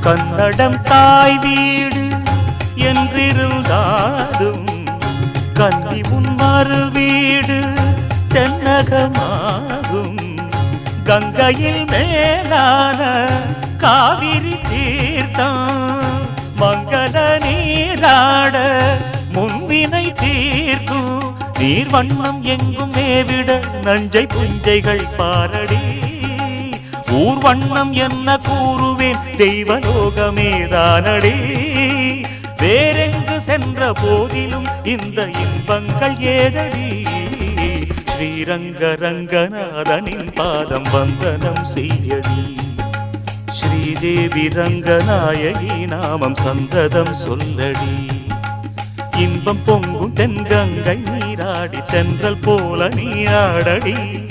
கன்னடம் தாய் வீடு என்றிருந்தாலும் கன்னி உன் மறு வீடு தென்னகமாகும். கங்கையில் மேலான காவிரி தீர்த்தம் மங்கள நீராட முன்வினை தீர்க்கும். நீர் வண்ணம் எங்கும் மேவிட நஞ்சை புஞ்சைகள் பாரடி. ஊர் வண்ணம் என்ன கூறுவேன் தெய்வலோகமேதானடி. வேறெங்கு சென்ற போதிலும் இந்த இன்பங்கள் ஏதடி. ஸ்ரீரங்க ரங்கநாதனின் பாதம் வந்தனம் செய்யடி. ஸ்ரீதேவி ரங்கநாயகி நாமம் சந்ததம் சொல்லடி. இன்பம் பொங்கும் தென்கங்கை நீராடி சென்றல் போல நீராடடி.